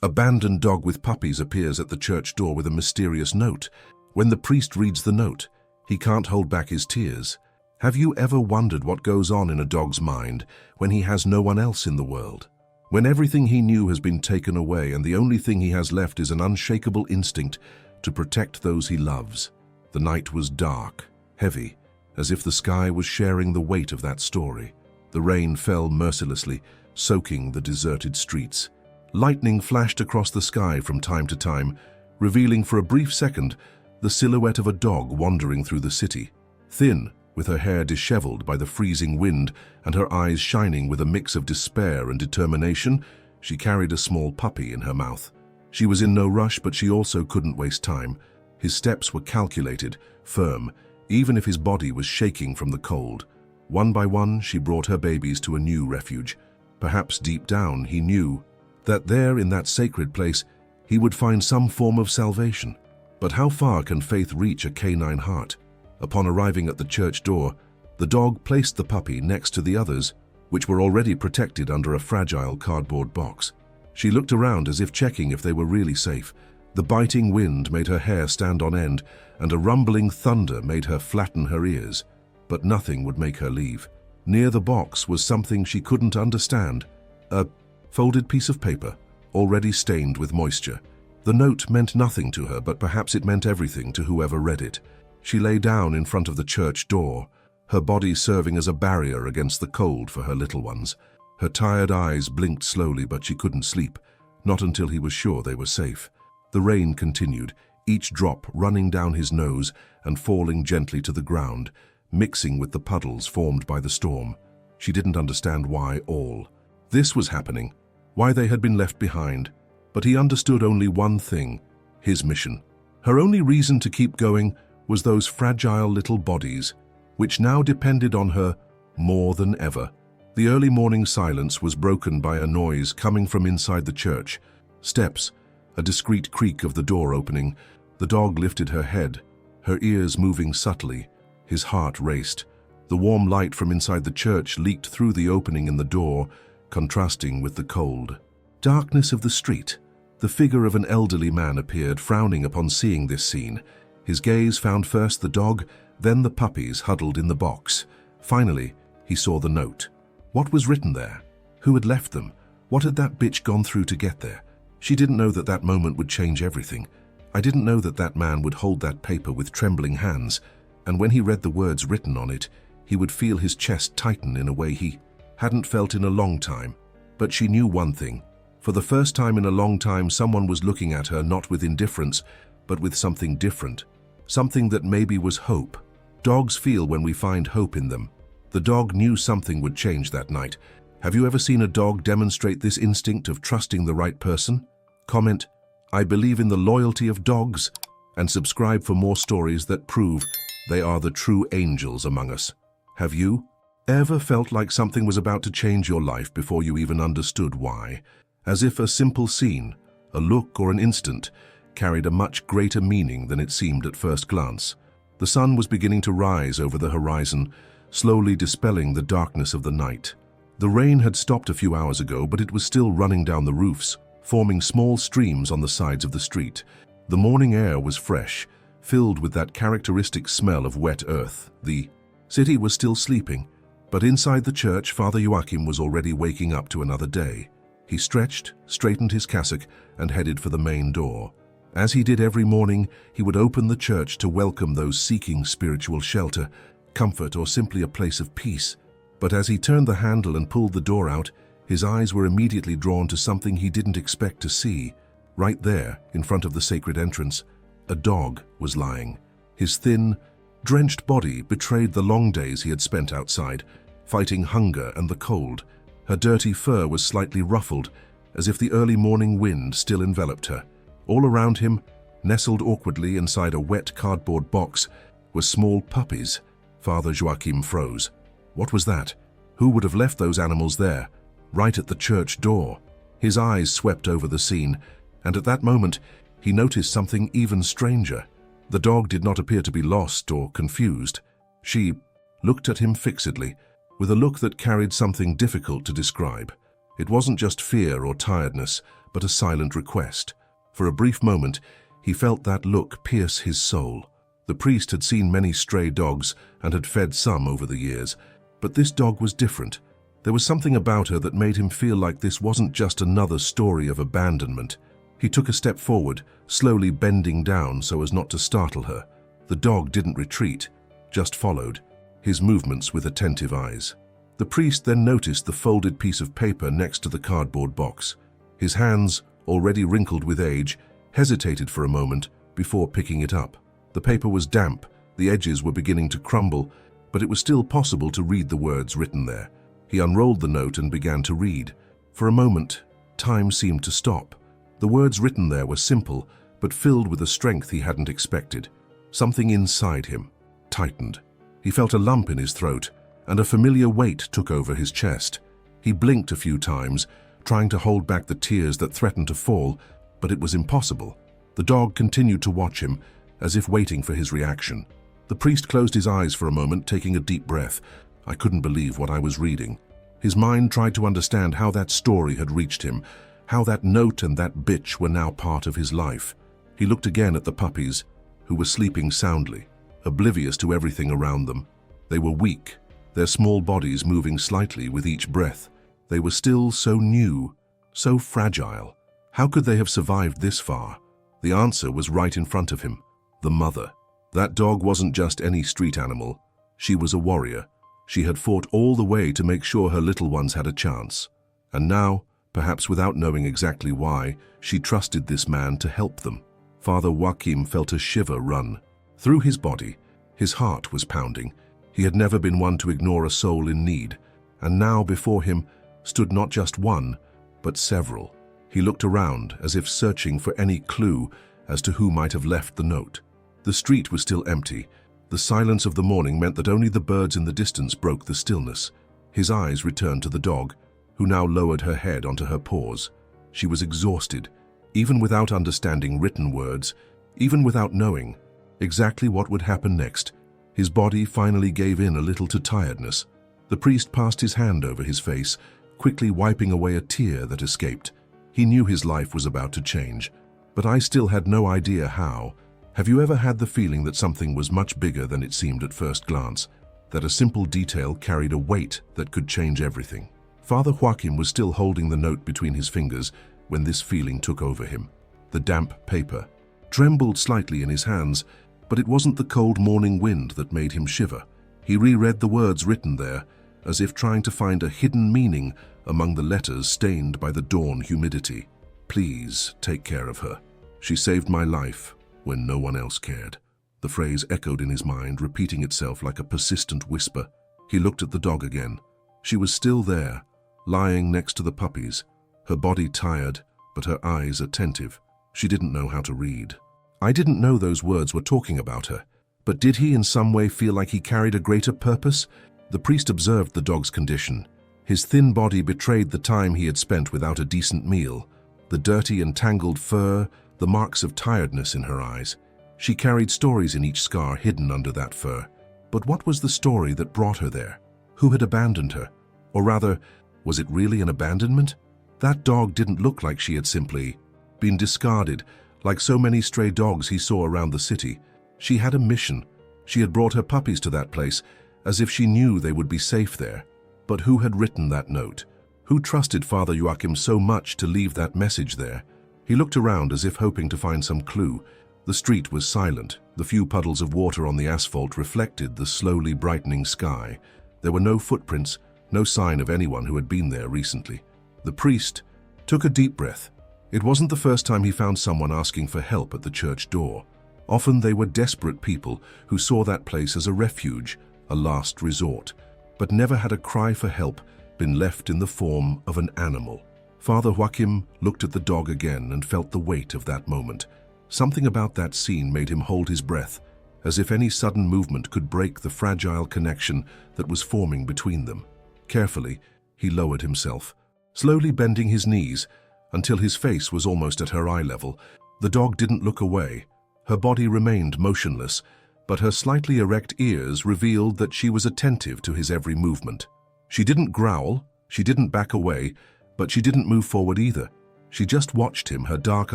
Abandoned dog with puppies appears at the church door with a mysterious note. When the priest reads the note, he can't hold back his tears. Have you ever wondered what goes on in a dog's mind when he has no one else in the world? When everything he knew has been taken away and the only thing he has left is an unshakable instinct to protect those he loves. The night was dark, heavy, as if the sky was sharing the weight of that story. The rain fell mercilessly, soaking the deserted streets. Lightning flashed across the sky from time to time, revealing for a brief second the silhouette of a dog wandering through the city. Thin, with her hair disheveled by the freezing wind and her eyes shining with a mix of despair and determination, she carried a small puppy in her mouth. She was in no rush, but she also couldn't waste time. His steps were calculated, firm, even if his body was shaking from the cold. One by one, she brought her babies to a new refuge. Perhaps deep down, he knew that there, in that sacred place, he would find some form of salvation. But how far can faith reach a canine heart? Upon arriving at the church door, the dog placed the puppy next to the others, which were already protected under a fragile cardboard box. She looked around as if checking if they were really safe. The biting wind made her hair stand on end, and a rumbling thunder made her flatten her ears. But nothing would make her leave. Near the box was something she couldn't understand. A folded piece of paper, already stained with moisture. The note meant nothing to her, but perhaps it meant everything to whoever read it. She lay down in front of the church door, her body serving as a barrier against the cold for her little ones. Her tired eyes blinked slowly, but she couldn't sleep, not until he was sure they were safe. The rain continued, each drop running down his nose and falling gently to the ground, mixing with the puddles formed by the storm. She didn't understand why all this was happening, why they had been left behind, but he understood only one thing: his mission. Her only reason to keep going was those fragile little bodies, which now depended on her more than ever. The early morning silence was broken by a noise coming from inside the church. Steps, a discreet creak of the door opening. The dog lifted her head, her ears moving subtly. His heart raced. The warm light from inside the church leaked through the opening in the door, contrasting with the cold darkness of the street. The figure of an elderly man appeared, frowning upon seeing this scene. His gaze found first the dog, then the puppies huddled in the box. Finally, he saw the note. What was written there? Who had left them? What had that bitch gone through to get there? She didn't know that that moment would change everything. I didn't know that that man would hold that paper with trembling hands, and when he read the words written on it, he would feel his chest tighten in a way he hadn't felt in a long time. But she knew one thing. For the first time in a long time, someone was looking at her not with indifference, but with something different. Something that maybe was hope. Dogs feel when we find hope in them. The dog knew something would change that night. Have you ever seen a dog demonstrate this instinct of trusting the right person? Comment, "I believe in the loyalty of dogs," and subscribe for more stories that prove they are the true angels among us. Have you ever felt like something was about to change your life before you even understood why? As if a simple scene, a look or an instant, carried a much greater meaning than it seemed at first glance. The sun was beginning to rise over the horizon, slowly dispelling the darkness of the night. The rain had stopped a few hours ago, but it was still running down the roofs, forming small streams on the sides of the street. The morning air was fresh, filled with that characteristic smell of wet earth. The city was still sleeping, but inside the church, Father Joachim was already waking up to another day. He stretched, straightened his cassock, and headed for the main door. As he did every morning, he would open the church to welcome those seeking spiritual shelter, comfort, or simply a place of peace. But as he turned the handle and pulled the door out, his eyes were immediately drawn to something he didn't expect to see. Right there, in front of the sacred entrance, a dog was lying. His thin, drenched body betrayed the long days he had spent outside, fighting hunger and the cold. Her dirty fur was slightly ruffled, as if the early morning wind still enveloped her. All around him, nestled awkwardly inside a wet cardboard box, were small puppies. Father Joachim froze. What was that? Who would have left those animals there, right at the church door? His eyes swept over the scene, and at that moment, he noticed something even stranger. The dog did not appear to be lost or confused. She looked at him fixedly, with a look that carried something difficult to describe. It wasn't just fear or tiredness, but a silent request. For a brief moment, he felt that look pierce his soul. The priest had seen many stray dogs and had fed some over the years, but this dog was different. There was something about her that made him feel like this wasn't just another story of abandonment. He took a step forward, slowly bending down so as not to startle her. The dog didn't retreat, just followed, his movements with attentive eyes. The priest then noticed the folded piece of paper next to the cardboard box. His hands, already wrinkled with age, hesitated for a moment before picking it up. The paper was damp, the edges were beginning to crumble, but it was still possible to read the words written there. He unrolled the note and began to read. For a moment, time seemed to stop. The words written there were simple, but filled with a strength he hadn't expected. Something inside him tightened. He felt a lump in his throat, and a familiar weight took over his chest. He blinked a few times, trying to hold back the tears that threatened to fall, but it was impossible. The dog continued to watch him, as if waiting for his reaction. The priest closed his eyes for a moment, taking a deep breath. I couldn't believe what I was reading. His mind tried to understand how that story had reached him, how that note and that bitch were now part of his life. He looked again at the puppies, who were sleeping soundly, oblivious to everything around them. They were weak, their small bodies moving slightly with each breath. They were still so new, so fragile. How could they have survived this far? The answer was right in front of him. The mother. That dog wasn't just any street animal. She was a warrior. She had fought all the way to make sure her little ones had a chance. And now, perhaps without knowing exactly why, she trusted this man to help them. Father Joachim felt a shiver run through his body. His heart was pounding. He had never been one to ignore a soul in need. And now before him stood not just one, but several. He looked around as if searching for any clue as to who might have left the note. The street was still empty. The silence of the morning meant that only the birds in the distance broke the stillness. His eyes returned to the dog, who now lowered her head onto her paws. She was exhausted, even without understanding written words, even without knowing exactly what would happen next. His body finally gave in a little to tiredness. The priest passed his hand over his face, quickly wiping away a tear that escaped. He knew his life was about to change, but I still had no idea how. Have you ever had the feeling that something was much bigger than it seemed at first glance? That a simple detail carried a weight that could change everything? Father Joachim was still holding the note between his fingers when this feeling took over him. The damp paper trembled slightly in his hands, but it wasn't the cold morning wind that made him shiver. He reread the words written there, as if trying to find a hidden meaning among the letters stained by the dawn humidity. Please take care of her. She saved my life when no one else cared. The phrase echoed in his mind, repeating itself like a persistent whisper. He looked at the dog again. She was still there, lying next to the puppies, her body tired, but her eyes attentive. She didn't know how to read. I didn't know those words were talking about her, but did he in some way feel like he carried a greater purpose? The priest observed the dog's condition. His thin body betrayed the time he had spent without a decent meal, the dirty and tangled fur, the marks of tiredness in her eyes. She carried stories in each scar hidden under that fur. But what was the story that brought her there? Who had abandoned her? Or rather, was it really an abandonment? That dog didn't look like she had simply been discarded, like so many stray dogs he saw around the city. She had a mission. She had brought her puppies to that place, as if she knew they would be safe there. But who had written that note? Who trusted Father Joachim so much to leave that message there? He looked around as if hoping to find some clue. The street was silent. The few puddles of water on the asphalt reflected the slowly brightening sky. There were no footprints, no sign of anyone who had been there recently. The priest took a deep breath. It wasn't the first time he found someone asking for help at the church door. Often they were desperate people who saw that place as a refuge, a last resort. But never had a cry for help been left in the form of an animal. Father Joachim looked at the dog again and felt the weight of that moment. Something about that scene made him hold his breath, as if any sudden movement could break the fragile connection that was forming between them. Carefully, he lowered himself, slowly bending his knees until his face was almost at her eye level. The dog didn't look away. Her body remained motionless, but her slightly erect ears revealed that she was attentive to his every movement. She didn't growl, she didn't back away, but she didn't move forward either. She just watched him, her dark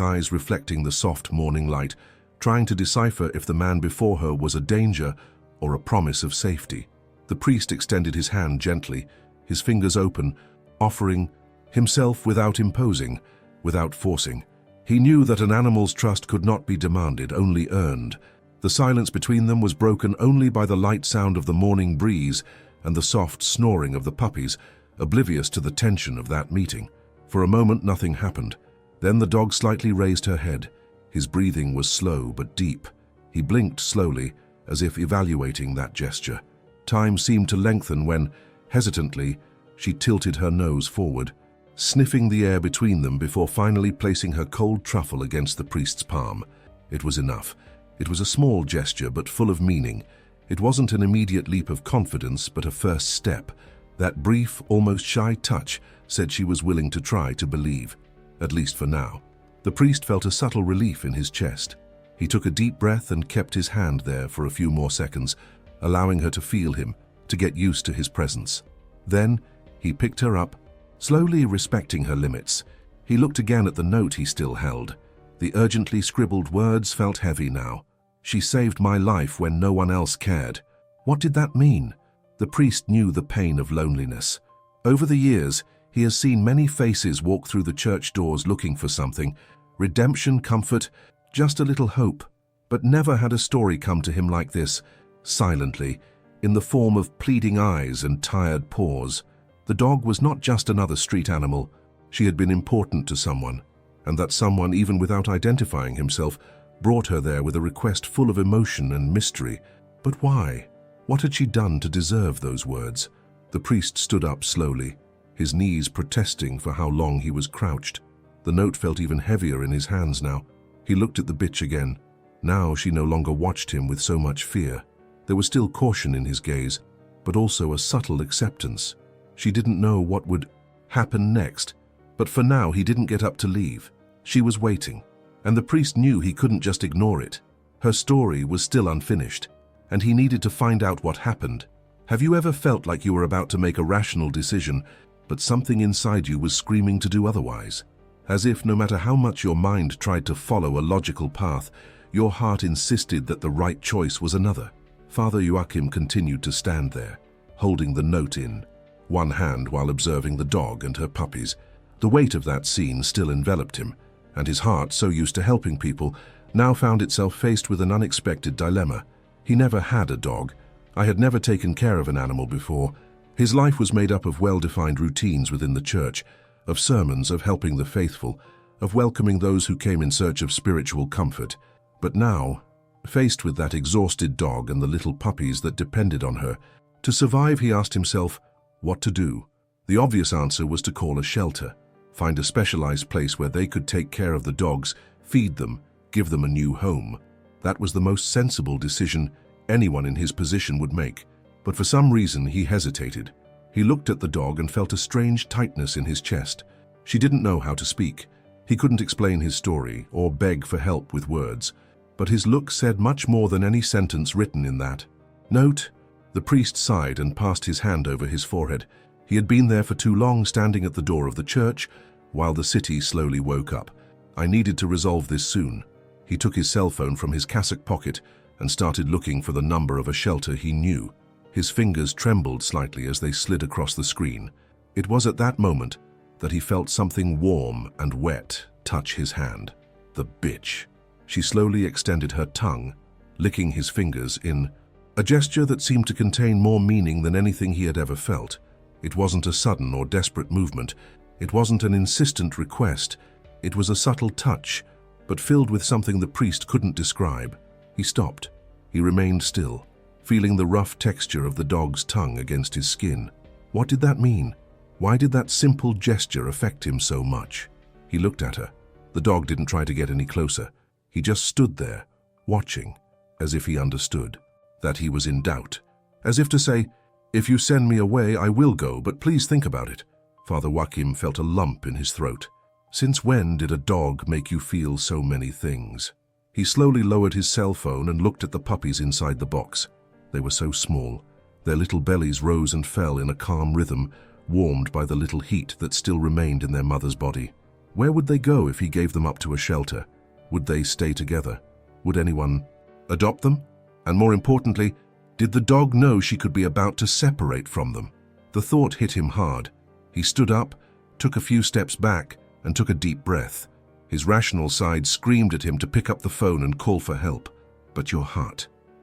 eyes reflecting the soft morning light, trying to decipher if the man before her was a danger or a promise of safety. The priest extended his hand gently, his fingers open, offering himself without imposing, without forcing. He knew that an animal's trust could not be demanded, only earned. The silence between them was broken only by the light sound of the morning breeze and the soft snoring of the puppies, oblivious to the tension of that meeting. For a moment nothing happened. Then the dog slightly raised her head. His breathing was slow but deep. He blinked slowly, as if evaluating that gesture. Time seemed to lengthen when, hesitantly, she tilted her nose forward, sniffing the air between them before finally placing her cold truffle against the priest's palm. It was enough. It was a small gesture but full of meaning. It wasn't an immediate leap of confidence, but a first step. That brief, almost shy touch said she was willing to try to believe, at least for now. The priest felt a subtle relief in his chest. He took a deep breath and kept his hand there for a few more seconds, allowing her to feel him, to get used to his presence. Then he picked her up, slowly respecting her limits. He looked again at the note he still held. The urgently scribbled words felt heavy now. She saved my life when no one else cared. What did that mean? The priest knew the pain of loneliness. Over the years, he has seen many faces walk through the church doors looking for something, redemption, comfort, just a little hope, but never had a story come to him like this, silently, in the form of pleading eyes and tired paws. The dog was not just another street animal. She had been important to someone, and that someone, even without identifying himself, brought her there with a request full of emotion and mystery. But why? What had she done to deserve those words? The priest stood up slowly, his knees protesting for how long he was crouched. The note felt even heavier in his hands now. He looked at the bitch again. Now she no longer watched him with so much fear. There was still caution in his gaze, but also a subtle acceptance. She didn't know what would happen next, but for now he didn't get up to leave. She was waiting, and the priest knew he couldn't just ignore it. Her story was still unfinished, and he needed to find out what happened. Have you ever felt like you were about to make a rational decision, but something inside you was screaming to do otherwise? As if no matter how much your mind tried to follow a logical path, your heart insisted that the right choice was another. Father Joachim continued to stand there, holding the note in one hand while observing the dog and her puppies. The weight of that scene still enveloped him, and his heart, so used to helping people, now found itself faced with an unexpected dilemma. He never had a dog. I had never taken care of an animal before. His life was made up of well-defined routines within the church, of sermons, of helping the faithful, of welcoming those who came in search of spiritual comfort. But now, faced with that exhausted dog and the little puppies that depended on her, to survive he asked himself what to do. The obvious answer was to call a shelter, find a specialized place where they could take care of the dogs, feed them, give them a new home. That was the most sensible decision anyone in his position would make. But for some reason he hesitated. He looked at the dog and felt a strange tightness in his chest. She didn't know how to speak. He couldn't explain his story or beg for help with words. But his look said much more than any sentence written in that note. The priest sighed and passed his hand over his forehead. He had been there for too long, standing at the door of the church, while the city slowly woke up. I needed to resolve this soon. He took his cell phone from his cassock pocket and started looking for the number of a shelter he knew. His fingers trembled slightly as they slid across the screen. It was at that moment that he felt something warm and wet touch his hand. The bitch. She slowly extended her tongue, licking his fingers in a gesture that seemed to contain more meaning than anything he had ever felt. It wasn't a sudden or desperate movement. It wasn't an insistent request. It was a subtle touch, but filled with something the priest couldn't describe. He stopped. He remained still, feeling the rough texture of the dog's tongue against his skin. What did that mean? Why did that simple gesture affect him so much? He looked at her. The dog didn't try to get any closer. He just stood there, watching, as if he understood, that he was in doubt. As if to say, "If you send me away, I will go, but please think about it." Father Joachim felt a lump in his throat. Since when did a dog make you feel so many things? He slowly lowered his cell phone and looked at the puppies inside the box. They were so small. Their little bellies rose and fell in a calm rhythm, warmed by the little heat that still remained in their mother's body. Where would they go if he gave them up to a shelter? Would they stay together? Would anyone adopt them? And more importantly, did the dog know she could be about to separate from them? The thought hit him hard. He stood up, took a few steps back, and took a deep breath. His rational side screamed at him to pick up the phone and call for help. But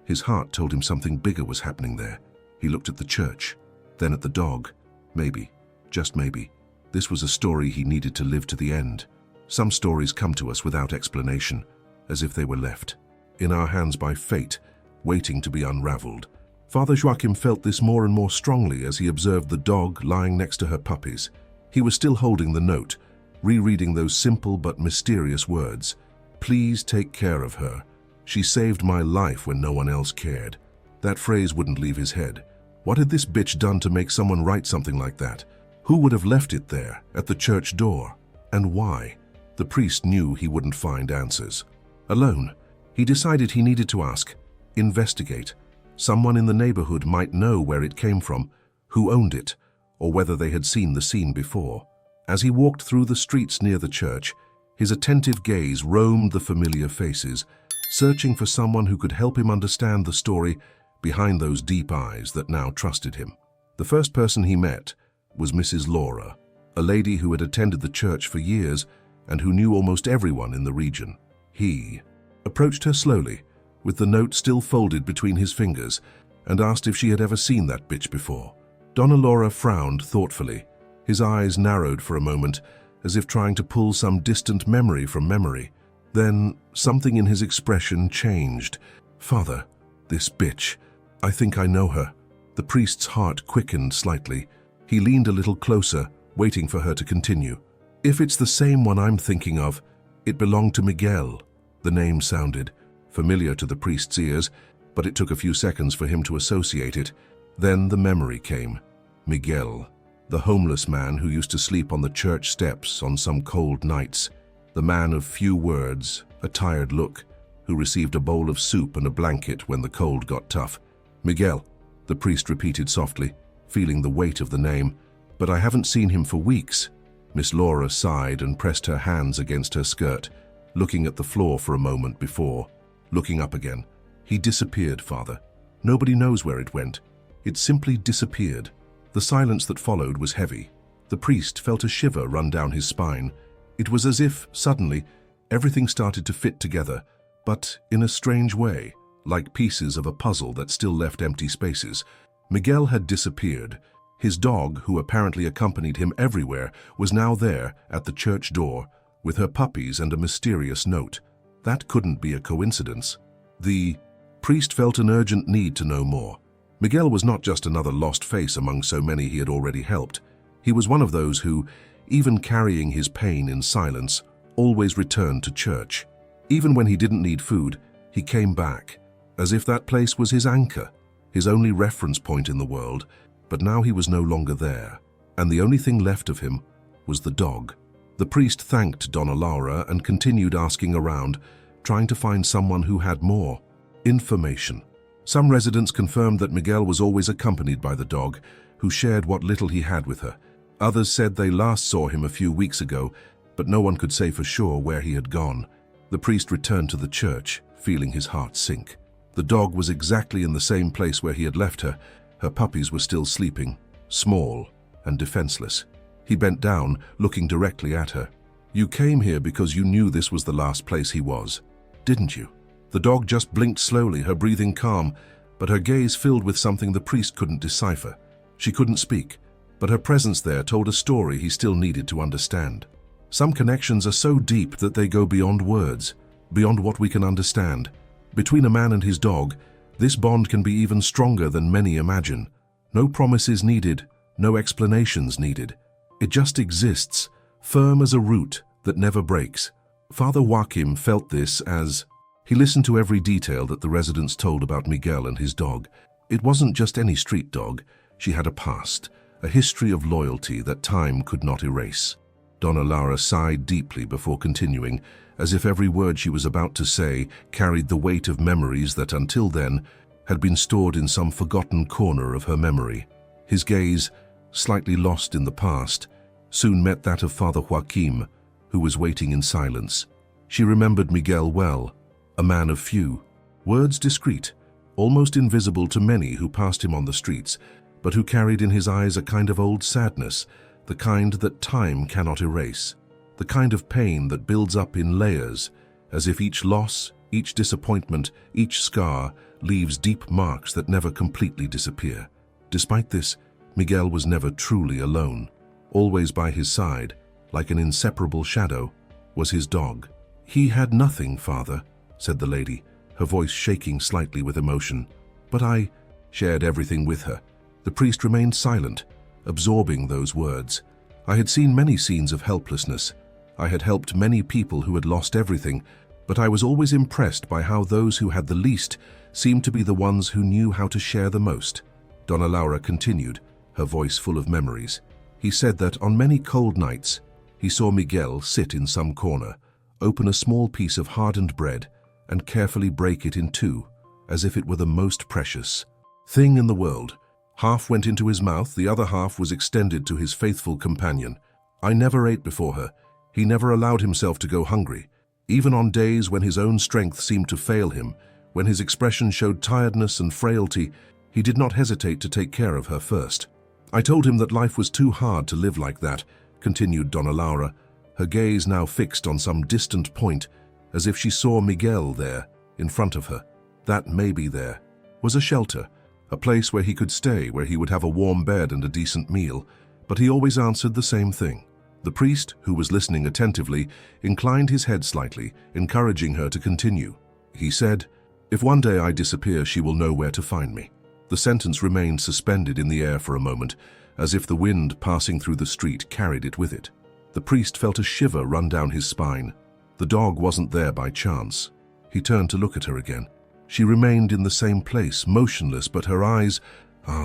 his heart told him something bigger was happening there. He looked at the church, then at the dog. Maybe, just maybe, this was a story he needed to live to the end. Some stories come to us without explanation, as if they were left in our hands by fate, waiting to be unraveled. Father Joachim felt this more and more strongly as he observed the dog lying next to her puppies. He was still holding the note, rereading those simple but mysterious words. "Please take care of her. She saved my life when no one else cared." That phrase wouldn't leave his head. What had this bitch done to make someone write something like that? Who would have left it there, at the church door? And why? The priest knew he wouldn't find answers. Alone, he decided he needed to ask, investigate. Someone in the neighborhood might know where it came from, who owned it, or whether they had seen the scene before. As he walked through the streets near the church, his attentive gaze roamed the familiar faces, searching for someone who could help him understand the story behind those deep eyes that now trusted him. The first person he met was Mrs. Laura, a lady who had attended the church for years and who knew almost everyone in the region. He approached her slowly, with the note still folded between his fingers, and asked if she had ever seen that bitch before. Donna Laura frowned thoughtfully. His eyes narrowed for a moment, as if trying to pull some distant memory from memory. Then something in his expression changed. "Father, this bitch, I think I know her." The priest's heart quickened slightly. He leaned a little closer, waiting for her to continue. "If it's the same one I'm thinking of, it belonged to Miguel." The name sounded familiar to the priest's ears, but it took a few seconds for him to associate it. Then the memory came. Miguel, the homeless man who used to sleep on the church steps on some cold nights. The man of few words, a tired look, who received a bowl of soup and a blanket when the cold got tough. "Miguel," the priest repeated softly, feeling the weight of the name. "But I haven't seen him for weeks." Miss Laura sighed and pressed her hands against her skirt, looking at the floor for a moment before looking up again. "He disappeared, Father. Nobody knows where it went. It simply disappeared." The silence that followed was heavy. The priest felt a shiver run down his spine. It was as if, suddenly, everything started to fit together, but in a strange way, like pieces of a puzzle that still left empty spaces. Miguel had disappeared. His dog, who apparently accompanied him everywhere, was now there, at the church door, with her puppies and a mysterious note. That couldn't be a coincidence. The priest felt an urgent need to know more. Miguel was not just another lost face among so many he had already helped. He was one of those who, even carrying his pain in silence, always returned to church. Even when he didn't need food, he came back, as if that place was his anchor, his only reference point in the world. But now he was no longer there, and the only thing left of him was the dog. The priest thanked Donna Laura and continued asking around, trying to find someone who had more information. Some residents confirmed that Miguel was always accompanied by the dog, who shared what little he had with her. Others said they last saw him a few weeks ago, but no one could say for sure where he had gone. The priest returned to the church, feeling his heart sink. The dog was exactly in the same place where he had left her. Her puppies were still sleeping, small and defenseless. He bent down, looking directly at her. "You came here because you knew this was the last place he was, didn't you?" The dog just blinked slowly, her breathing calm, but her gaze filled with something the priest couldn't decipher. She couldn't speak, but her presence there told a story he still needed to understand. Some connections are so deep that they go beyond words, beyond what we can understand. Between a man and his dog, this bond can be even stronger than many imagine. No promises needed, no explanations needed. It just exists, firm as a root that never breaks. Father Joachim felt this as he listened to every detail that the residents told about Miguel and his dog. It wasn't just any street dog. She had a past, a history of loyalty that time could not erase. Donna Laura sighed deeply before continuing, as if every word she was about to say carried the weight of memories that until then had been stored in some forgotten corner of her memory. His gaze, slightly lost in the past, soon met that of Father Joachim, who was waiting in silence. She remembered Miguel well, a man of few words, discreet, almost invisible to many who passed him on the streets, but who carried in his eyes a kind of old sadness, the kind that time cannot erase, the kind of pain that builds up in layers, as if each loss, each disappointment, each scar leaves deep marks that never completely disappear. Despite this, Miguel was never truly alone. Always by his side, like an inseparable shadow, was his dog. "He had nothing, father," said the lady, her voice shaking slightly with emotion. "But I shared everything with her." The priest remained silent, absorbing those words. "I had seen many scenes of helplessness. I had helped many people who had lost everything, but I was always impressed by how those who had the least seemed to be the ones who knew how to share the most." Donna Laura continued, her voice full of memories. "He said that on many cold nights, he saw Miguel sit in some corner, open a small piece of hardened bread, and carefully break it in two, as if it were the most precious thing in the world. Half went into his mouth, the other half was extended to his faithful companion. I never ate before her. He never allowed himself to go hungry. Even on days when his own strength seemed to fail him, when his expression showed tiredness and frailty, he did not hesitate to take care of her first. I told him that life was too hard to live like that," continued Donna Laura, her gaze now fixed on some distant point, as if she saw Miguel there, in front of her. That maybe there was a shelter, a place where he could stay, where he would have a warm bed and a decent meal, but he always answered the same thing. The priest, who was listening attentively, inclined his head slightly, encouraging her to continue. He said, "If one day I disappear, she will know where to find me." The sentence remained suspended in the air for a moment, as if the wind passing through the street carried it with it. The priest felt a shiver run down his spine. The dog wasn't there by chance. He turned to look at her again. She remained in the same place, motionless, but her eyes,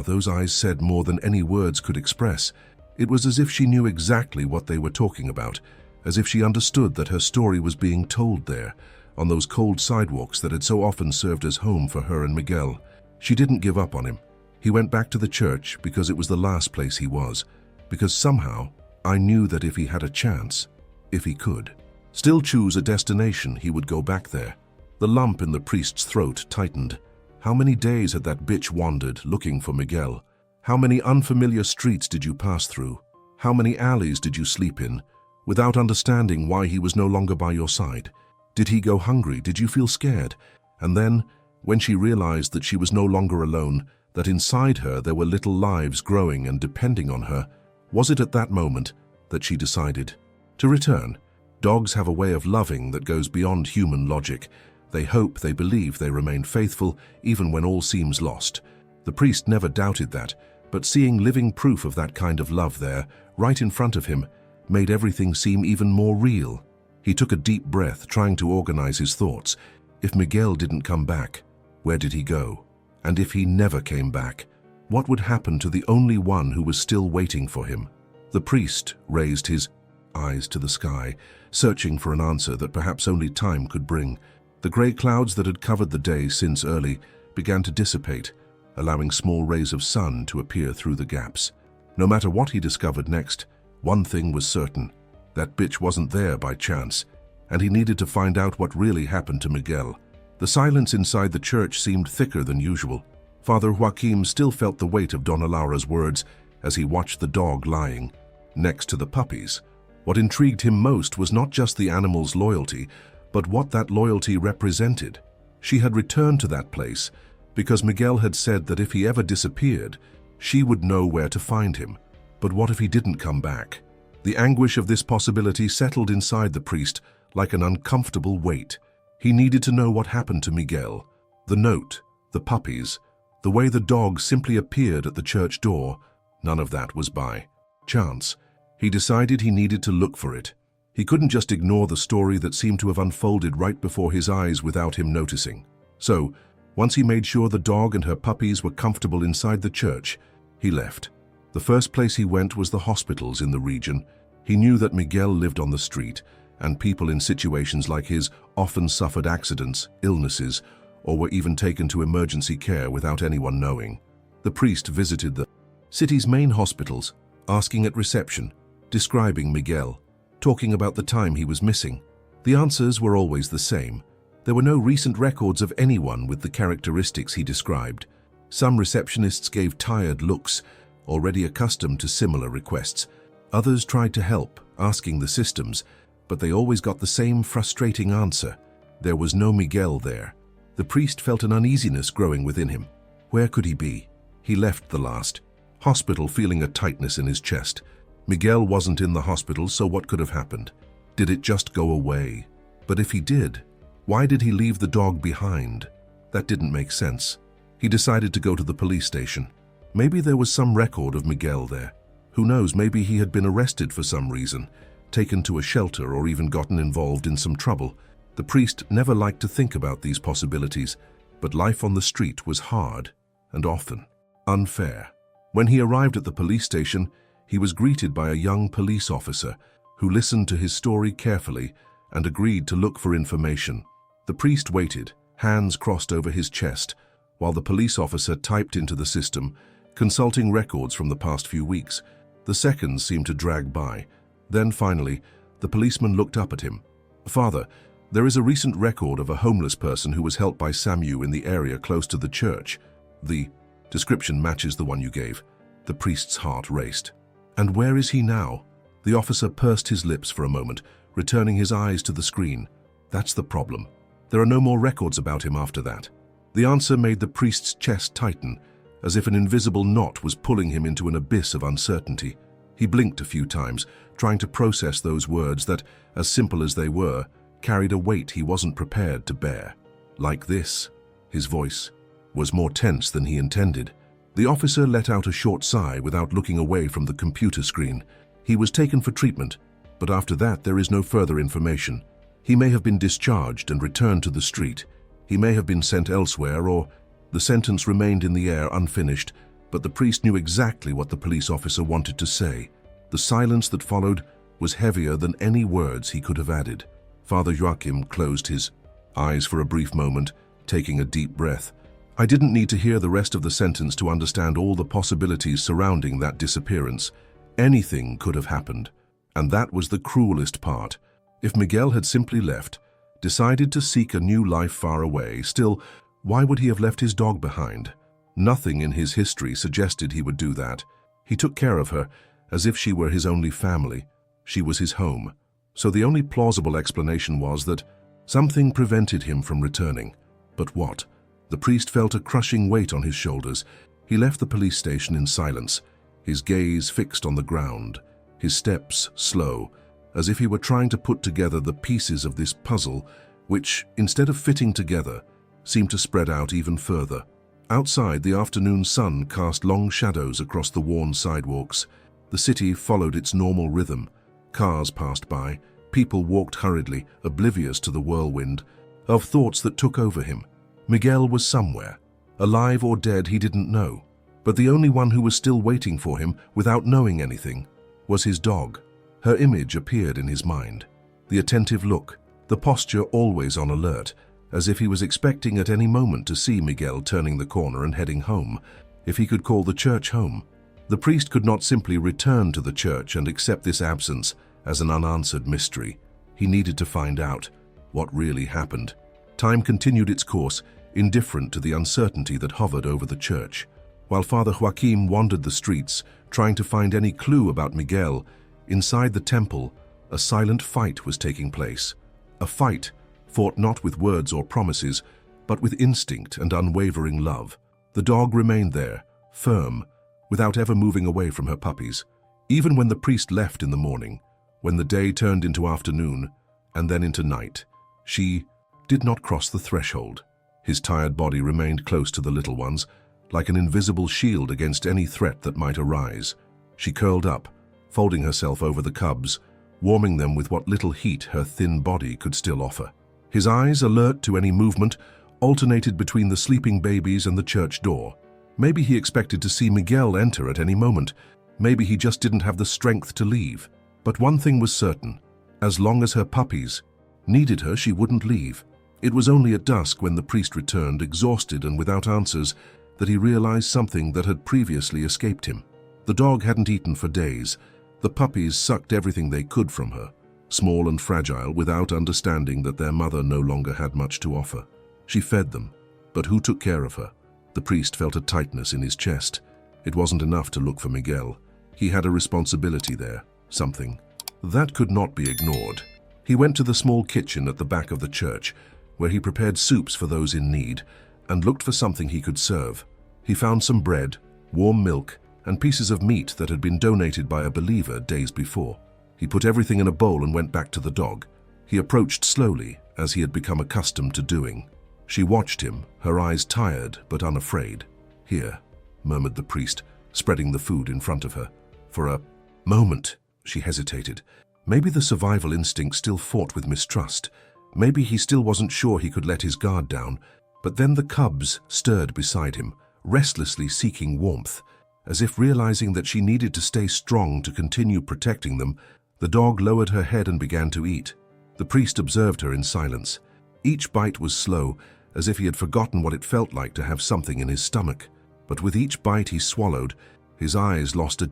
those eyes said more than any words could express. It was as if she knew exactly what they were talking about, as if she understood that her story was being told there, on those cold sidewalks that had so often served as home for her and Miguel. She didn't give up on him. He went back to the church because it was the last place he was, because somehow I knew that if he had a chance, if he could still choose a destination, he would go back there. The lump in the priest's throat tightened. How many days had that bitch wandered looking for Miguel? How many unfamiliar streets did you pass through? How many alleys did you sleep in, without understanding why he was no longer by your side? Did he go hungry? Did you feel scared? And then, when she realized that she was no longer alone, that inside her there were little lives growing and depending on her, was it at that moment that she decided to return? Dogs have a way of loving that goes beyond human logic. They hope, they believe, they remain faithful, even when all seems lost. The priest never doubted that, but seeing living proof of that kind of love there, right in front of him, made everything seem even more real. He took a deep breath, trying to organize his thoughts. If Miguel didn't come back, where did he go? And if he never came back, what would happen to the only one who was still waiting for him? The priest raised his eyes to the sky, searching for an answer that perhaps only time could bring. The grey clouds that had covered the day since early began to dissipate, allowing small rays of sun to appear through the gaps. No matter what he discovered next, one thing was certain. That bitch wasn't there by chance, and he needed to find out what really happened to Miguel. The silence inside the church seemed thicker than usual. Father Joaquim still felt the weight of Donna Laura's words as he watched the dog lying next to the puppies. What intrigued him most was not just the animal's loyalty, but what that loyalty represented. She had returned to that place because Miguel had said that if he ever disappeared, she would know where to find him. But what if he didn't come back? The anguish of this possibility settled inside the priest like an uncomfortable weight. He needed to know what happened to Miguel. The note, the puppies, the way the dog simply appeared at the church door, none of that was by chance. He decided he needed to look for it. He couldn't just ignore the story that seemed to have unfolded right before his eyes without him noticing. So, once he made sure the dog and her puppies were comfortable inside the church, he left. The first place he went was the hospitals in the region. He knew that Miguel lived on the street, and people in situations like his often suffered accidents, illnesses, or were even taken to emergency care without anyone knowing. The priest visited the city's main hospitals, asking at reception, describing Miguel. talking about the time he was missing. The answers were always the same. There were no recent records of anyone with the characteristics he described. Some receptionists gave tired looks, already accustomed to similar requests. Others tried to help, asking the systems, but they always got the same frustrating answer. There was no Miguel there. The priest felt an uneasiness growing within him. Where could he be? He left the last hospital feeling a tightness in his chest. Miguel wasn't in the hospital, so what could have happened? Did it just go away? But if he did, why did he leave the dog behind? That didn't make sense. He decided to go to the police station. Maybe there was some record of Miguel there. Who knows, maybe he had been arrested for some reason, taken to a shelter, or even gotten involved in some trouble. The priest never liked to think about these possibilities, but life on the street was hard and often unfair. When he arrived at the police station, he was greeted by a young police officer who listened to his story carefully and agreed to look for information. The priest waited, hands crossed over his chest, while the police officer typed into the system, consulting records from the past few weeks. The seconds seemed to drag by. Then finally, the policeman looked up at him. "Father, there is a recent record of a homeless person who was helped by Samu in the area close to the church. The description matches the one you gave." The priest's heart raced. "And where is he now?" The officer pursed his lips for a moment, returning his eyes to the screen. "That's the problem. There are no more records about him after that." The answer made the priest's chest tighten, as if an invisible knot was pulling him into an abyss of uncertainty. He blinked a few times, trying to process those words that, as simple as they were, carried a weight he wasn't prepared to bear. Like this. His voice was more tense than he intended. The officer let out a short sigh without looking away from the computer screen. He was taken for treatment, but after that there is no further information. He may have been discharged and returned to the street. He may have been sent elsewhere, or the sentence remained in the air unfinished, but the priest knew exactly what the police officer wanted to say. The silence that followed was heavier than any words he could have added. Father Joachim closed his eyes for a brief moment, taking a deep breath. "I didn't need to hear the rest of the sentence to understand all the possibilities surrounding that disappearance. Anything could have happened. And that was the cruelest part. If Miguel had simply left, decided to seek a new life far away, still, why would he have left his dog behind? Nothing in his history suggested he would do that. He took care of her as if she were his only family. She was his home. So the only plausible explanation was that something prevented him from returning. But what? The priest felt a crushing weight on his shoulders. He left the police station in silence, his gaze fixed on the ground, his steps slow, as if he were trying to put together the pieces of this puzzle, which, instead of fitting together, seemed to spread out even further. Outside, the afternoon sun cast long shadows across the worn sidewalks. The city followed its normal rhythm. Cars passed by, people walked hurriedly, oblivious to the whirlwind of thoughts that took over him. Miguel was somewhere, alive or dead he didn't know, but the only one who was still waiting for him without knowing anything was his dog. Her image appeared in his mind. The attentive look, the posture always on alert, as if he was expecting at any moment to see Miguel turning the corner and heading home, if he could call the church home. The priest could not simply return to the church and accept this absence as an unanswered mystery. He needed to find out what really happened. Time continued its course, indifferent to the uncertainty that hovered over the church. While Father Joachim wandered the streets, trying to find any clue about Miguel, inside the temple, a silent fight was taking place. A fight fought not with words or promises, but with instinct and unwavering love. The dog remained there, firm, without ever moving away from her puppies. Even when the priest left in the morning, when the day turned into afternoon, and then into night, she did not cross the threshold. His tired body remained close to the little ones, like an invisible shield against any threat that might arise. She curled up, folding herself over the cubs, warming them with what little heat her thin body could still offer. His eyes, alert to any movement, alternated between the sleeping babies and the church door. Maybe he expected to see Miguel enter at any moment. Maybe he just didn't have the strength to leave. But one thing was certain. As long as her puppies needed her, she wouldn't leave. It was only at dusk, when the priest returned, exhausted and without answers, that he realized something that had previously escaped him. The dog hadn't eaten for days. The puppies sucked everything they could from her. small and fragile, without understanding that their mother no longer had much to offer. She fed them, but who took care of her? The priest felt a tightness in his chest. It wasn't enough to look for Miguel. He had a responsibility there, something that could not be ignored. He went to the small kitchen at the back of the church, where he prepared soups for those in need, and looked for something he could serve. He found some bread, warm milk, and pieces of meat that had been donated by a believer days before. He put everything in a bowl and went back to the dog. He approached slowly, as he had become accustomed to doing. She watched him, her eyes tired but unafraid. "Here," murmured the priest, spreading the food in front of her. For a moment, she hesitated. Maybe the survival instinct still fought with mistrust. Maybe he still wasn't sure he could let his guard down. But then the cubs stirred beside him, restlessly seeking warmth. As if realizing that she needed to stay strong to continue protecting them, the dog lowered her head and began to eat. The priest observed her in silence. Each bite was slow, as if he had forgotten what it felt like to have something in his stomach. But with each bite he swallowed, his eyes lost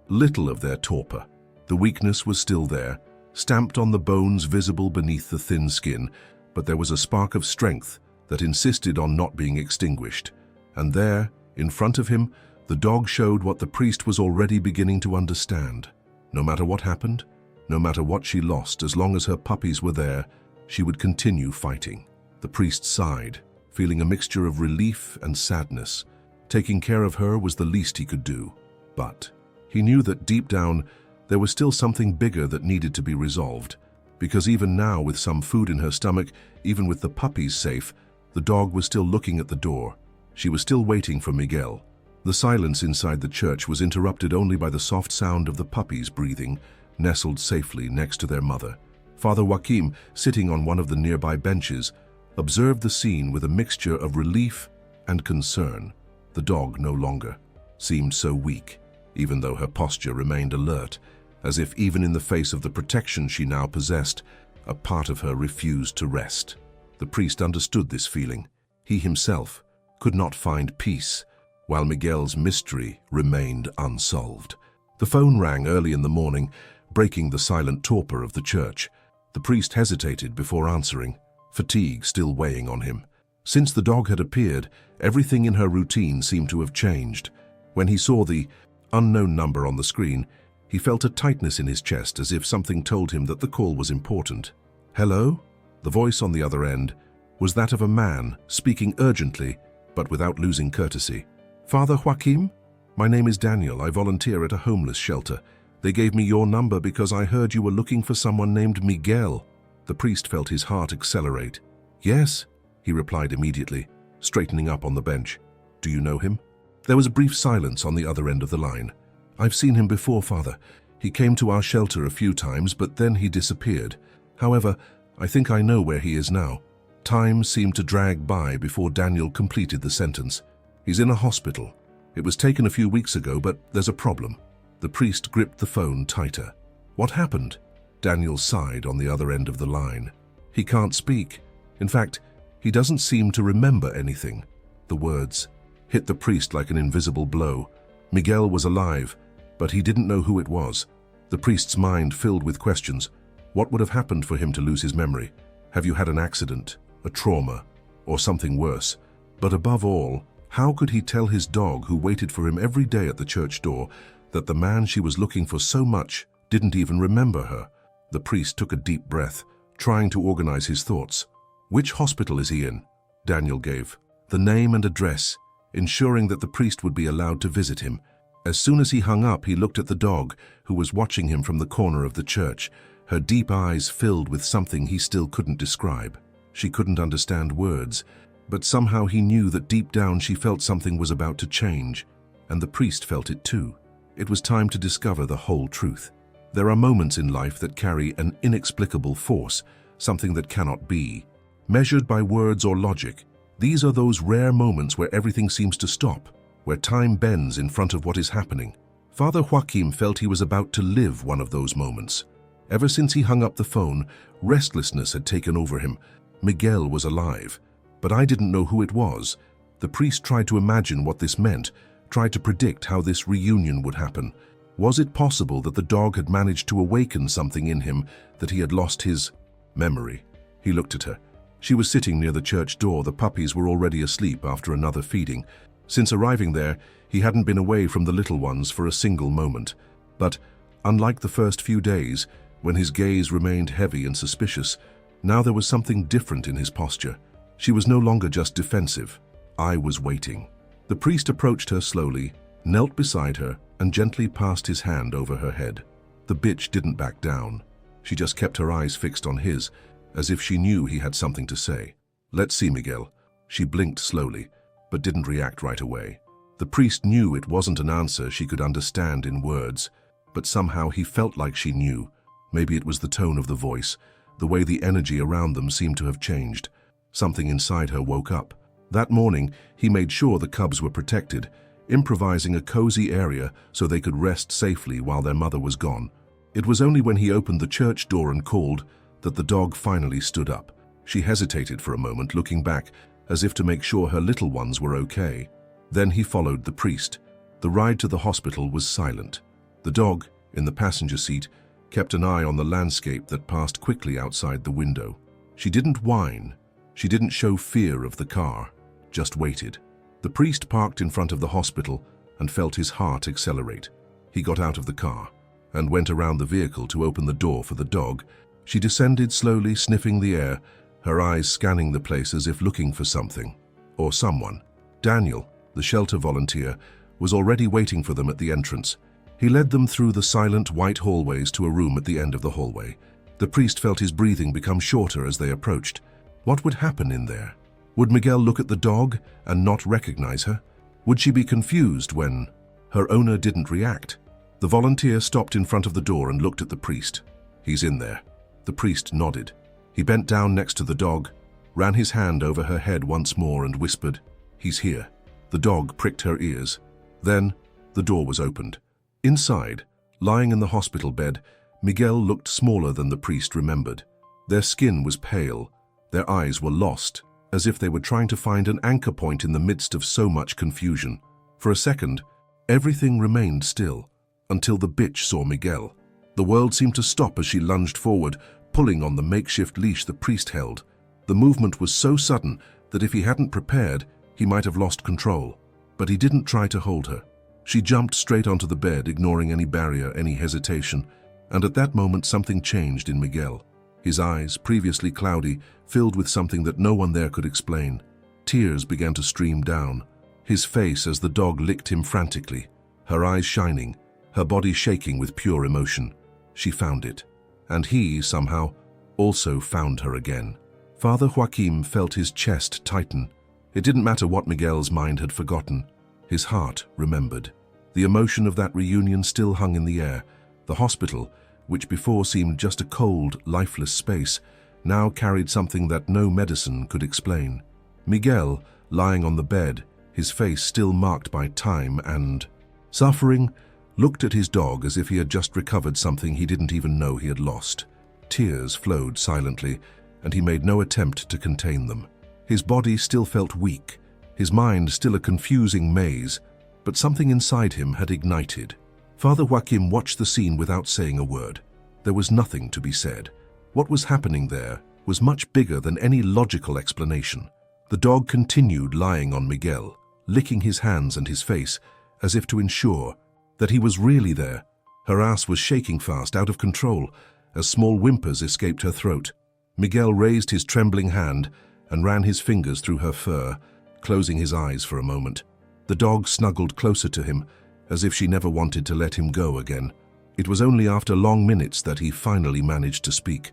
little of their torpor. The weakness was still there, stamped on the bones visible beneath the thin skin, but there was a spark of strength that insisted on not being extinguished. And there, in front of him, the dog showed what the priest was already beginning to understand. No matter what happened, no matter what she lost, as long as her puppies were there, she would continue fighting. The priest sighed, feeling a mixture of relief and sadness. Taking care of her was the least he could do. But he knew that deep down, there was still something bigger that needed to be resolved. Because even now, with some food in her stomach, even with the puppies safe, the dog was still looking at the door. She was still waiting for Miguel. The silence inside the church was interrupted only by the soft sound of the puppies breathing, nestled safely next to their mother. Father Joaquim, sitting on one of the nearby benches, observed the scene with a mixture of relief and concern. The dog no longer seemed so weak, even though her posture remained alert, as if even in the face of the protection she now possessed, a part of her refused to rest. The priest understood this feeling. He himself could not find peace, while Miguel's mystery remained unsolved. The phone rang early in the morning, breaking the silent torpor of the church. The priest hesitated before answering, fatigue still weighing on him. Since the dog had appeared, everything in her routine seemed to have changed. When he saw the unknown number on the screen, he felt a tightness in his chest, as if something told him that the call was important. "Hello?" The voice on the other end was that of a man, speaking urgently, but without losing courtesy. "Father Joaquim? My name is Daniel. I volunteer at a homeless shelter. They gave me your number because I heard you were looking for someone named Miguel." The priest felt his heart accelerate. "Yes," he replied immediately, straightening up on the bench. "Do you know him?" There was a brief silence on the other end of the line. "I've seen him before, Father. He came to our shelter a few times, but then he disappeared. However, I think I know where he is now." Time seemed to drag by before Daniel completed the sentence. "He's in a hospital. It was taken a few weeks ago, but there's a problem." The priest gripped the phone tighter. "What happened?" Daniel sighed on the other end of the line. "He can't speak. In fact, he doesn't seem to remember anything." The words hit the priest like an invisible blow. Miguel was alive, but he didn't know who it was. The priest's mind filled with questions. What would have happened for him to lose his memory? Have you had an accident, a trauma, or something worse? But above all, how could he tell his dog, who waited for him every day at the church door, that the man she was looking for so much didn't even remember her? The priest took a deep breath, trying to organize his thoughts. "Which hospital is he in?" Daniel gave the name and address, ensuring that the priest would be allowed to visit him. As soon as he hung up, he looked at the dog, who was watching him from the corner of the church, her deep eyes filled with something he still couldn't describe. She couldn't understand words, but somehow he knew that deep down she felt something was about to change, and the priest felt it too. It was time to discover the whole truth. There are moments in life that carry an inexplicable force, something that cannot be measured by words or logic. These are those rare moments where everything seems to stop, where time bends in front of what is happening. Father Joaquim felt he was about to live one of those moments. Ever since he hung up the phone, restlessness had taken over him. Miguel was alive, but I didn't know who it was. The priest tried to imagine what this meant, tried to predict how this reunion would happen. Was it possible that the dog had managed to awaken something in him, that he had lost his memory? He looked at her. She was sitting near the church door. The puppies were already asleep after another feeding. Since arriving there, he hadn't been away from the little ones for a single moment. But, unlike the first few days, when his gaze remained heavy and suspicious, now there was something different in his posture. She was no longer just defensive. I was waiting. The priest approached her slowly, knelt beside her, and gently passed his hand over her head. The bitch didn't back down. She just kept her eyes fixed on his, as if she knew he had something to say. "Let's see, Miguel." She blinked slowly, but didn't react right away. The priest knew it wasn't an answer she could understand in words, but somehow he felt like she knew. Maybe it was the tone of the voice, the way the energy around them seemed to have changed. Something inside her woke up. That morning, he made sure the cubs were protected, improvising a cozy area so they could rest safely while their mother was gone. It was only when he opened the church door and called that the dog finally stood up. She hesitated for a moment, looking back as if to make sure her little ones were okay. Then he followed the priest. The ride to the hospital was silent. The dog, in the passenger seat, kept an eye on the landscape that passed quickly outside the window. She didn't whine. She didn't show fear of the car, just waited. The priest parked in front of the hospital and felt his heart accelerate. He got out of the car and went around the vehicle to open the door for the dog. She descended slowly, sniffing the air, her eyes scanning the place as if looking for something or someone. Daniel, the shelter volunteer, was already waiting for them at the entrance. He led them through the silent white hallways to a room at the end of the hallway. The priest felt his breathing become shorter as they approached. What would happen in there? Would Miguel look at the dog and not recognize her? Would she be confused when her owner didn't react? The volunteer stopped in front of the door and looked at the priest. "He's in there." The priest nodded. He bent down next to the dog, ran his hand over her head once more and whispered, "He's here." The dog pricked her ears. Then the door was opened. Inside, lying in the hospital bed, Miguel looked smaller than the priest remembered. Their skin was pale. Their eyes were lost, as if they were trying to find an anchor point in the midst of so much confusion. For a second, everything remained still, until the bitch saw Miguel. The world seemed to stop as she lunged forward, pulling on the makeshift leash the priest held. The movement was so sudden that if he hadn't prepared, he might have lost control. But he didn't try to hold her. She jumped straight onto the bed, ignoring any barrier, any hesitation. And at that moment, something changed in Miguel. His eyes, previously cloudy, filled with something that no one there could explain. Tears began to stream down. His face as the dog licked him frantically, her eyes shining, her body shaking with pure emotion. She found it. And he, somehow, also found her again. Father Joaquim felt his chest tighten. It didn't matter what Miguel's mind had forgotten. His heart remembered. The emotion of that reunion still hung in the air. The hospital, which before seemed just a cold, lifeless space, now carried something that no medicine could explain. Miguel, lying on the bed, his face still marked by time and suffering, looked at his dog as if he had just recovered something he didn't even know he had lost. Tears flowed silently, and he made no attempt to contain them. His body still felt weak, his mind still a confusing maze, but something inside him had ignited. Father Joaquim watched the scene without saying a word. There was nothing to be said. What was happening there was much bigger than any logical explanation. The dog continued lying on Miguel, licking his hands and his face, as if to ensure that he was really there. Her ass was shaking fast, out of control, as small whimpers escaped her throat. Miguel raised his trembling hand and ran his fingers through her fur, closing his eyes for a moment. The dog snuggled closer to him, as if she never wanted to let him go again. It was only after long minutes that he finally managed to speak.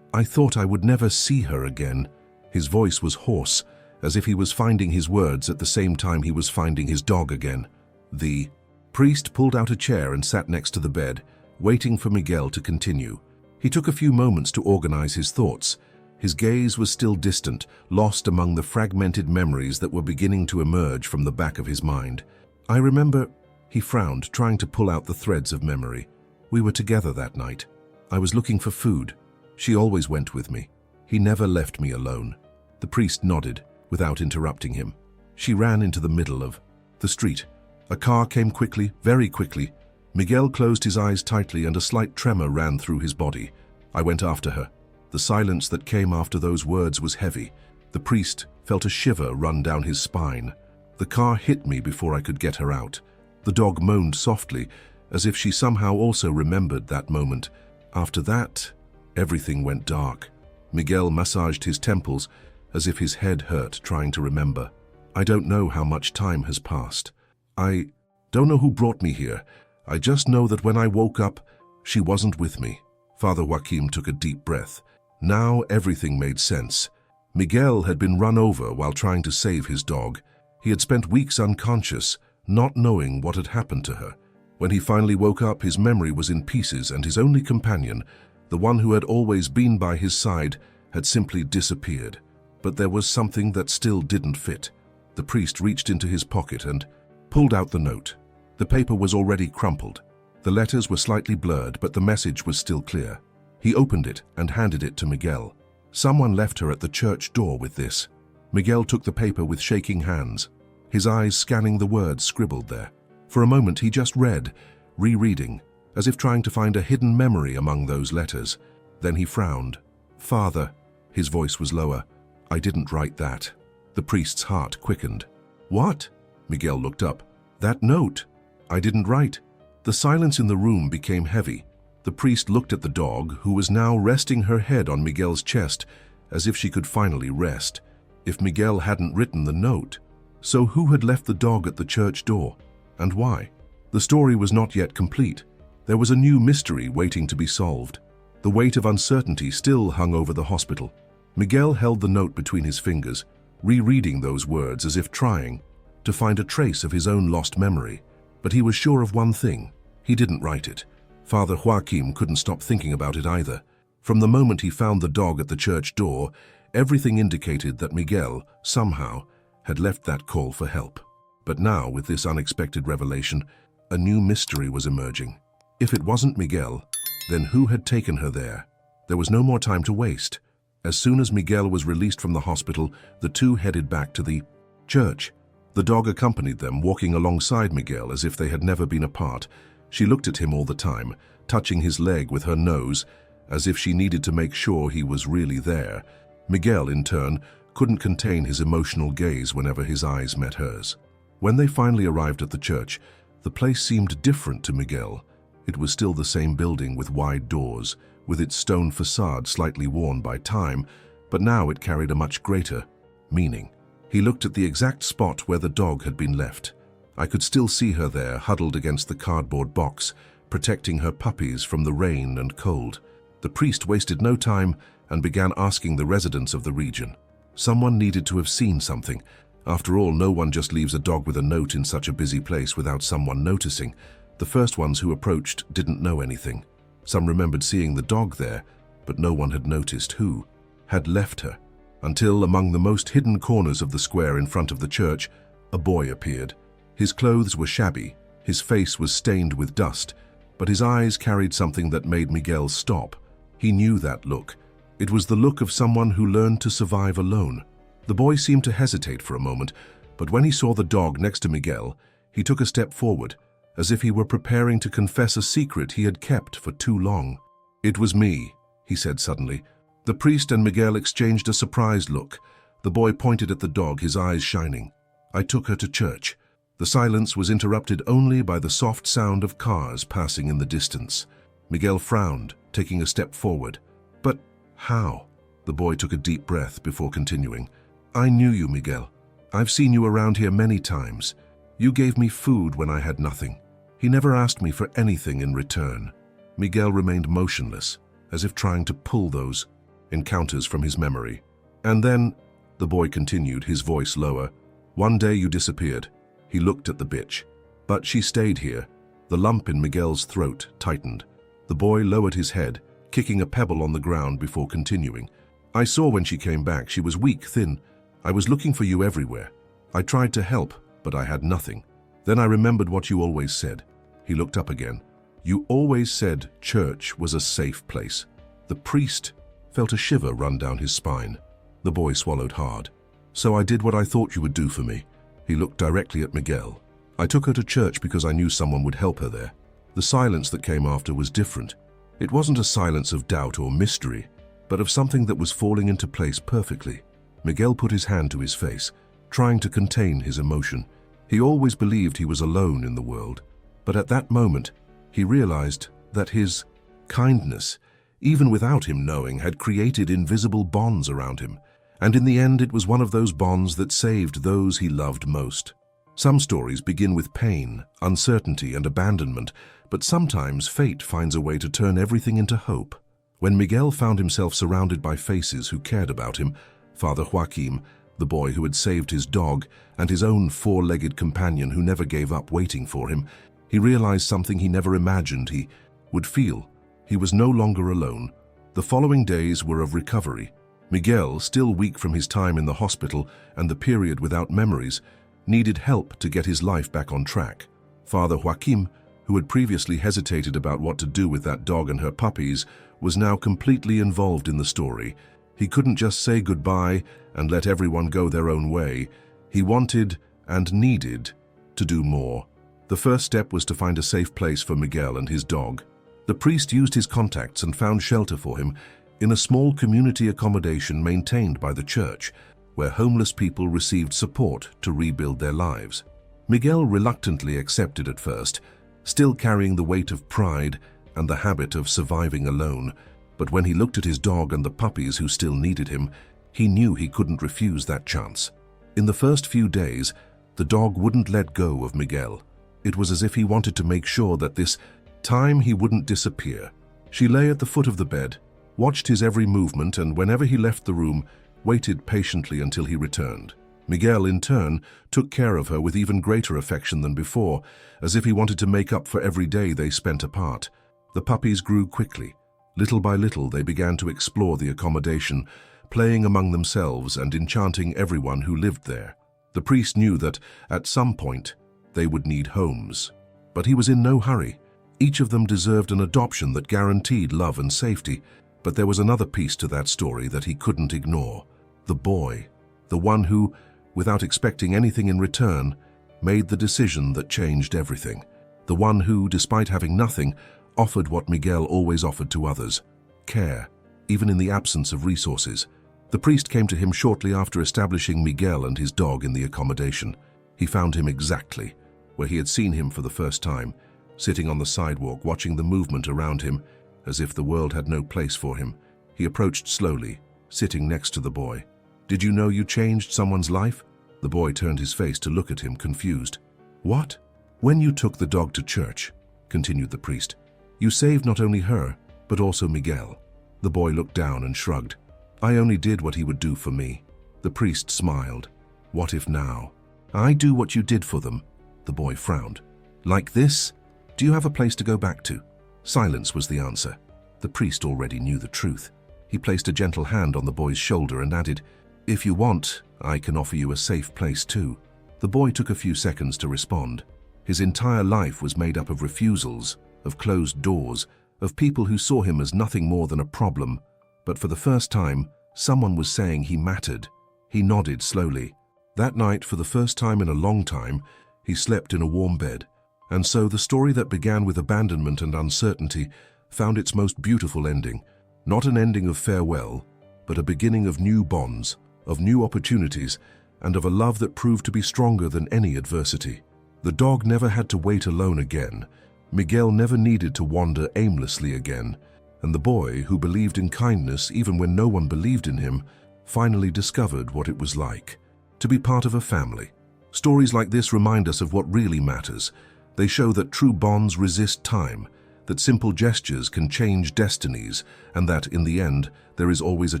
I thought I would never see her again." His voice was hoarse, as if he was finding his words at the same time he was finding his dog again. The priest pulled out a chair and sat next to the bed, waiting for Miguel to continue. He took a few moments to organize his thoughts. His gaze was still distant, lost among the fragmented memories that were beginning to emerge from the back of his mind. "I remember," he frowned, trying to pull out the threads of memory. "We were together that night. I was looking for food. She always went with me. He never left me alone." The priest nodded, without interrupting him. She ran into the middle of the street. A car came quickly, very quickly. Miguel closed his eyes tightly and a slight tremor ran through his body. I went after her. The silence that came after those words was heavy. The priest felt a shiver run down his spine. The car hit me before I could get her out. The dog moaned softly, as if she somehow also remembered that moment. After that, everything went dark. Miguel massaged his temples, as if his head hurt trying to remember. I don't know how much time has passed. I don't know who brought me here. I just know that when I woke up, she wasn't with me. Father Joaquim took a deep breath. Now everything made sense. Miguel had been run over while trying to save his dog. He had spent weeks unconscious, not knowing what had happened to her. When he finally woke up, his memory was in pieces and his only companion, the one who had always been by his side, had simply disappeared. But there was something that still didn't fit. The priest reached into his pocket and pulled out the note. The paper was already crumpled. The letters were slightly blurred, but the message was still clear. He opened it and handed it to Miguel. Someone left her at the church door with this. Miguel took the paper with shaking hands, his eyes scanning the words scribbled there. For a moment he just read, rereading, as if trying to find a hidden memory among those letters. Then he frowned. "Father," his voice was lower, "I didn't write that." The priest's heart quickened. "What?" Miguel looked up. "That note. I didn't write." The silence in the room became heavy. The priest looked at the dog, who was now resting her head on Miguel's chest, as if she could finally rest. If Miguel hadn't written the note, so who had left the dog at the church door? And why? The story was not yet complete. There was a new mystery waiting to be solved. The weight of uncertainty still hung over the hospital. Miguel held the note between his fingers, rereading those words as if trying to find a trace of his own lost memory. But he was sure of one thing. He didn't write it. Father Joaquim couldn't stop thinking about it either. From the moment he found the dog at the church door, everything indicated that Miguel, somehow, had left that call for help. But now, with this unexpected revelation, a new mystery was emerging. If it wasn't Miguel, then who had taken her there? There was no more time to waste. As soon as Miguel was released from the hospital, the two headed back to the church. The dog accompanied them, walking alongside Miguel as if they had never been apart. She looked at him all the time, touching his leg with her nose, as if she needed to make sure he was really there. Miguel, in turn, couldn't contain his emotional gaze whenever his eyes met hers. When they finally arrived at the church, the place seemed different to Miguel. It was still the same building with wide doors, with its stone facade slightly worn by time, but now it carried a much greater meaning. He looked at the exact spot where the dog had been left. I could still see her there, huddled against the cardboard box, protecting her puppies from the rain and cold. The priest wasted no time and began asking the residents of the region. Someone needed to have seen something. After all, no one just leaves a dog with a note in such a busy place without someone noticing. The first ones who approached didn't know anything. Some remembered seeing the dog there, but no one had noticed who had left her. Until, among the most hidden corners of the square in front of the church, a boy appeared. His clothes were shabby, his face was stained with dust, but his eyes carried something that made Miguel stop. He knew that look. It was the look of someone who learned to survive alone. The boy seemed to hesitate for a moment, but when he saw the dog next to Miguel, he took a step forward, as if he were preparing to confess a secret he had kept for too long. "It was me," he said suddenly. The priest and Miguel exchanged a surprised look. The boy pointed at the dog, his eyes shining. "I took her to church." The silence was interrupted only by the soft sound of cars passing in the distance. Miguel frowned, taking a step forward. "But how?" The boy took a deep breath before continuing. "I knew you, Miguel. I've seen you around here many times. You gave me food when I had nothing. He never asked me for anything in return." Miguel remained motionless, as if trying to pull those encounters from his memory. "And then," the boy continued, his voice lower, "one day you disappeared." He looked at the bitch. "But she stayed here." The lump in Miguel's throat tightened. The boy lowered his head, kicking a pebble on the ground before continuing. "I saw when she came back. She was weak, thin. I was looking for you everywhere. I tried to help, but I had nothing. Then I remembered what you always said." He looked up again. "You always said church was a safe place." The priest felt a shiver run down his spine. The boy swallowed hard. "So I did what I thought you would do for me." He looked directly at Miguel. "I took her to church because I knew someone would help her there." The silence that came after was different. It wasn't a silence of doubt or mystery, but of something that was falling into place perfectly. Miguel put his hand to his face, trying to contain his emotion. He always believed he was alone in the world, but at that moment, he realized that his kindness, even without him knowing, had created invisible bonds around him. And in the end, it was one of those bonds that saved those he loved most. Some stories begin with pain, uncertainty, and abandonment, but sometimes fate finds a way to turn everything into hope. When Miguel found himself surrounded by faces who cared about him, Father Joaquim, the boy who had saved his dog, and his own four-legged companion who never gave up waiting for him, he realized something he never imagined he would feel. He was no longer alone. The following days were of recovery. Miguel, still weak from his time in the hospital and the period without memories, needed help to get his life back on track. Father Joaquim, who had previously hesitated about what to do with that dog and her puppies, was now completely involved in the story. He couldn't just say goodbye and let everyone go their own way. He wanted and needed to do more. The first step was to find a safe place for Miguel and his dog. The priest used his contacts and found shelter for him in a small community accommodation maintained by the church, where homeless people received support to rebuild their lives. Miguel reluctantly accepted at first, still carrying the weight of pride and the habit of surviving alone. But when he looked at his dog and the puppies who still needed him, he knew he couldn't refuse that chance. In the first few days, the dog wouldn't let go of Miguel. It was as if he wanted to make sure that this time he wouldn't disappear. She lay at the foot of the bed, watched his every movement, and whenever he left the room, waited patiently until he returned. Miguel, in turn, took care of her with even greater affection than before, as if he wanted to make up for every day they spent apart. The puppies grew quickly. Little by little, they began to explore the accommodation, playing among themselves and enchanting everyone who lived there. The priest knew that, at some point, they would need homes. But he was in no hurry. Each of them deserved an adoption that guaranteed love and safety. But there was another piece to that story that he couldn't ignore. The boy, the one who, without expecting anything in return, made the decision that changed everything. The one who, despite having nothing, offered what Miguel always offered to others: care, even in the absence of resources. The priest came to him shortly after establishing Miguel and his dog in the accommodation. He found him exactly where he had seen him for the first time, sitting on the sidewalk, watching the movement around him, as if the world had no place for him. He approached slowly, sitting next to the boy. "Did you know you changed someone's life?" The boy turned his face to look at him, confused. "What?" "When you took the dog to church," continued the priest, "you saved not only her, but also Miguel." The boy looked down and shrugged. "I only did what he would do for me." The priest smiled. "What if now I do what you did for them?" The boy frowned. "Like this? Do you have a place to go back to?" Silence was the answer. The priest already knew the truth. He placed a gentle hand on the boy's shoulder and added, "If you want, I can offer you a safe place too." The boy took a few seconds to respond. His entire life was made up of refusals, of closed doors, of people who saw him as nothing more than a problem. But for the first time, someone was saying he mattered. He nodded slowly. That night, for the first time in a long time, he slept in a warm bed. And so the story that began with abandonment and uncertainty found its most beautiful ending. Not an ending of farewell, but a beginning of new bonds, of new opportunities, and of a love that proved to be stronger than any adversity. The dog never had to wait alone again. Miguel never needed to wander aimlessly again. And the boy, who believed in kindness even when no one believed in him, finally discovered what it was like to be part of a family. Stories like this remind us of what really matters. They show that true bonds resist time, that simple gestures can change destinies, and that, in the end, there is always a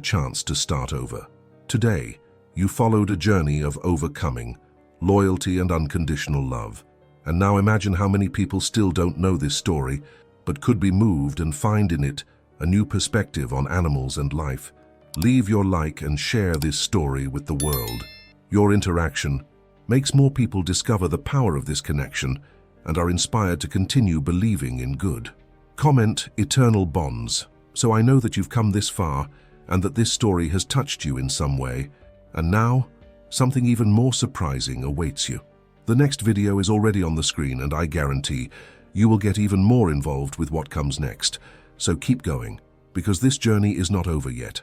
chance to start over. Today, you followed a journey of overcoming, loyalty and unconditional love. And now imagine how many people still don't know this story, but could be moved and find in it a new perspective on animals and life. Leave your like and share this story with the world. Your interaction makes more people discover the power of this connection and are inspired to continue believing in good. Comment "Eternal Bonds," so I know that you've come this far and that this story has touched you in some way. And now, something even more surprising awaits you. The next video is already on the screen, and I guarantee you will get even more involved with what comes next. So keep going, because this journey is not over yet.